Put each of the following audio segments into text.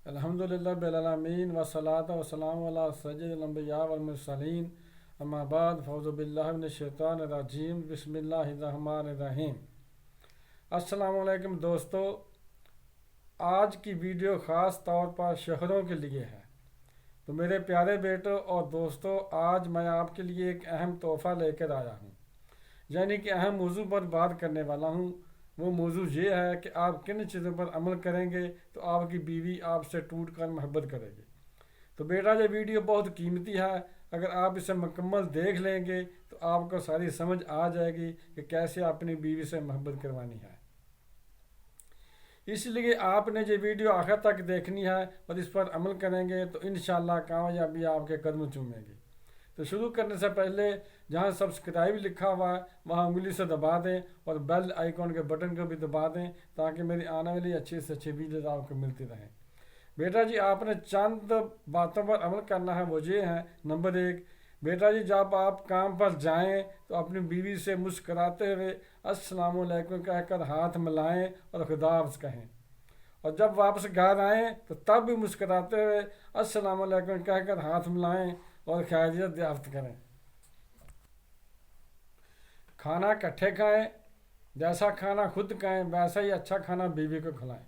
الحمدللہ بالعالمین وصلاۃ وسلام علی سید الانبیاء والمرسلین اما بعد فاعوذ باللہ من الشیطان الرجیم بسم اللہ الرحمن الرحیم۔ السلام علیکم دوستو، آج کی ویڈیو خاص طور پر شوہروں کے لیے ہے۔ تو میرے پیارے بیٹوں اور دوستو، آج میں آپ کے لیے ایک اہم تحفہ لے کر آیا ہوں، یعنی کہ اہم موضوع پر بات کرنے والا ہوں۔ وہ موضوع یہ ہے کہ آپ کن چیزوں پر عمل کریں گے تو آپ کی بیوی آپ سے ٹوٹ کر محبت کرے گی۔ تو بیٹا، یہ ویڈیو بہت قیمتی ہے، اگر آپ اسے مکمل دیکھ لیں گے تو آپ کو ساری سمجھ آ جائے گی کہ کیسے اپنی بیوی سے محبت کروانی ہے۔ اس لیے آپ نے یہ ویڈیو آخر تک دیکھنی ہے اور اس پر عمل کریں گے تو انشاءاللہ کامیابی آپ کے قدم چومے گی۔ تو شروع کرنے سے پہلے جہاں سبسکرائب لکھا ہوا ہے وہاں انگلی سے دبا دیں اور بیل آئیکن کے بٹن کو بھی دبا دیں تاکہ میری آنے والی اچھی سے اچھی ویڈیوز آپ کو ملتی رہیں۔ بیٹا جی، آپ نے چند باتوں پر عمل کرنا ہے، وہ یہ ہیں۔ نمبر 1، بیٹا جی، جب آپ کام پر جائیں تو اپنی بیوی سے مسکراتے ہوئے السلام علیکم کہہ کر ہاتھ ملائیں اور خدا حافظ کہیں، اور جب واپس گھر آئیں تو تب بھی مسکراتے ہوئے السلام علیکم کہہ کر ہاتھ ملائیں اور خیریت دریافت کریں۔ کھانا اکٹھے کھائیں، جیسا کھانا خود کھائیں ویسا ہی اچھا کھانا بیوی کو کھلائیں۔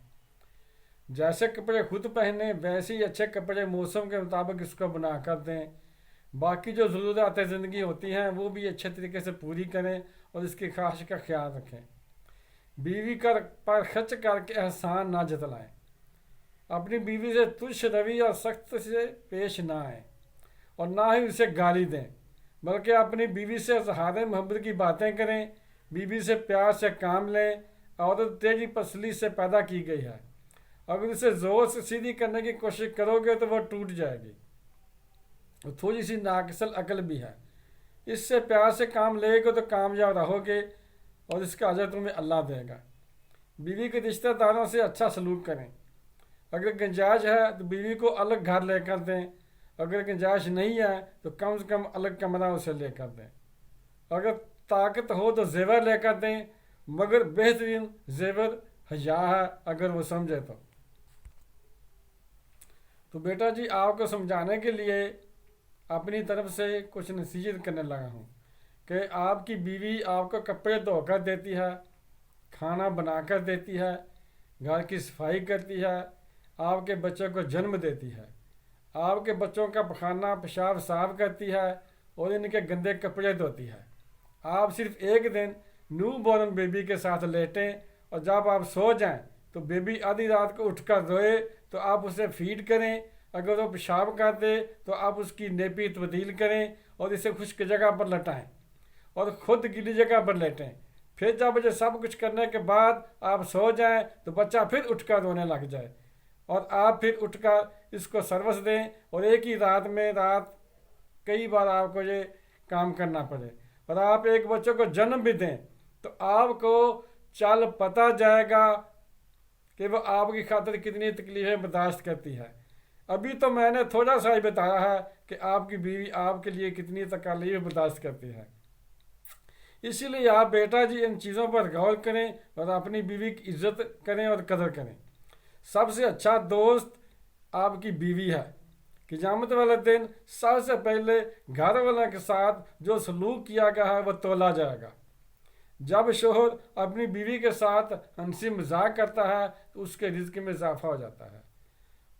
جیسے کپڑے خود پہنیں ویسے ہی اچھے کپڑے موسم کے مطابق اس کو بنا کر دیں۔ باقی جو ضروریات زندگی ہوتی ہیں وہ بھی اچھے طریقے سے پوری کریں اور اس کی خواہش کا خیال رکھیں۔ بیوی پر خرچ کر کے احسان نہ جتلائیں۔ اپنی بیوی سے ترش روی اور سخت سے پیش نہ آئیں اور نہ ہی اسے گالی دیں، بلکہ اپنی بیوی سے اظہار محبت کی باتیں کریں۔ بیوی سے پیار سے کام لیں۔ عورت تیزی پسلی سے پیدا کی گئی ہے، اگر اسے زور سے سیدھی کرنے کی کوشش کرو گے تو وہ ٹوٹ جائے گی، اور تھوڑی سی ناقص العقل بھی ہے۔ اس سے پیار سے کام لے گے تو کامیاب رہو گے اور اس کا اجر تمہیں اللہ دے گا۔ بیوی کے رشتہ داروں سے اچھا سلوک کریں۔ اگر گنجائش ہے تو بیوی کو الگ گھر لے کر دیں، اگر گنجائش نہیں ہے تو کم سے کم الگ کمرہ اسے لے کر دیں۔ اگر طاقت ہو تو زیور لے کر دیں، مگر بہترین زیور حیا ہے اگر وہ سمجھے تو بیٹا جی، آپ کو سمجھانے کے لیے اپنی طرف سے کچھ نصیحت کرنے لگا ہوں کہ آپ کی بیوی آپ کو کپڑے دھو کر دیتی ہے، کھانا بنا کر دیتی ہے، گھر کی صفائی کرتی ہے، آپ کے بچوں کو جنم دیتی ہے، آپ کے بچوں کا پخانہ پیشاب صاف کرتی ہے اور ان کے گندے کپڑے دھوتی ہے۔ آپ صرف ایک دن نیو بورن بیبی کے ساتھ لیٹیں اور جب آپ سو جائیں تو بیبی آدھی رات کو اٹھ کر روئے تو آپ اسے فیڈ کریں۔ اگر وہ پیشاب کر دے تو آپ اس کی نیپی تبدیل کریں اور اسے خشک جگہ پر لٹائیں اور خود گیلی جگہ پر لیٹیں۔ پھر جب یہ سب کچھ کرنے کے بعد آپ سو جائیں تو بچہ پھر اٹھ کر رونے لگ جائے اور آپ پھر اٹھ کر اس کو سروس دیں، اور ایک ہی رات میں کئی بار آپ کو یہ کام کرنا پڑے، اور آپ ایک بچے کو جنم بھی دیں تو آپ کو چل پتہ جائے گا کہ وہ آپ کی خاطر کتنی تکلیفیں برداشت کرتی ہے۔ ابھی تو میں نے تھوڑا سا ہی بتایا ہے کہ آپ کی بیوی آپ کے لیے کتنی تکلیف برداشت کرتی ہے۔ اسی لیے آپ بیٹا جی ان چیزوں پر غور کریں اور اپنی بیوی کی عزت کریں اور قدر کریں۔ سب سے اچھا دوست آپ کی بیوی ہے۔ قیامت والے دن سب سے پہلے گھر والوں کے ساتھ جو سلوک کیا گیا ہے وہ تولا جائے گا۔ جب شوہر اپنی بیوی کے ساتھ ہنسی مذاق کرتا ہے تو اس کے رزق میں اضافہ ہو جاتا ہے،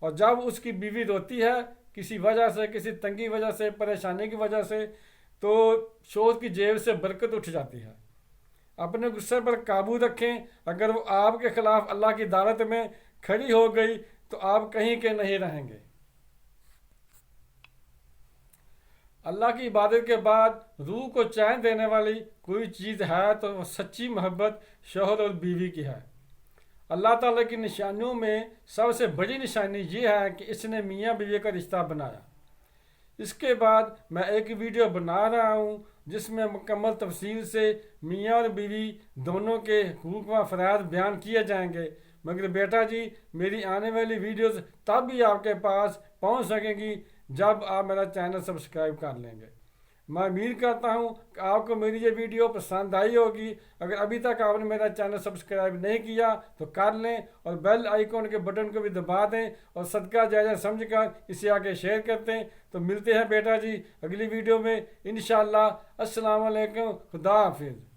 اور جب اس کی بیوی روتی ہے کسی وجہ سے، کسی تنگی وجہ سے، پریشانی کی وجہ سے، تو شوہر کی جیب سے برکت اٹھ جاتی ہے۔ اپنے غصے پر قابو رکھیں۔ اگر وہ آپ کے خلاف اللہ کی عدالت میں کھڑی ہو گئی تو آپ کہیں کے نہیں رہیں گے۔ اللہ کی عبادت کے بعد روح کو چین دینے والی کوئی چیز ہے تو وہ سچی محبت شوہر اور بیوی کی ہے۔ اللہ تعالیٰ کی نشانیوں میں سب سے بڑی نشانی یہ ہے کہ اس نے میاں بیوی کا رشتہ بنایا۔ اس کے بعد میں ایک ویڈیو بنا رہا ہوں جس میں مکمل تفصیل سے میاں اور بیوی دونوں کے حقوق و فرائض بیان کیے جائیں گے، مگر بیٹا جی میری آنے والی ویڈیوز تب بھی آپ کے پاس پہنچ سکیں گی جب آپ میرا چینل سبسکرائب کر لیں گے۔ میں امید کرتا ہوں کہ آپ کو میری یہ ویڈیو پسند آئی ہوگی۔ اگر ابھی تک آپ نے میرا چینل سبسکرائب نہیں کیا تو کر لیں اور بیل آئیکن کے بٹن کو بھی دبا دیں اور صدقہ جاریہ سمجھ کر اسے آگے شیئر کرتے ہیں۔ تو ملتے ہیں بیٹا جی اگلی ویڈیو میں انشاءاللہ۔ السلام علیکم، خدا حافظ۔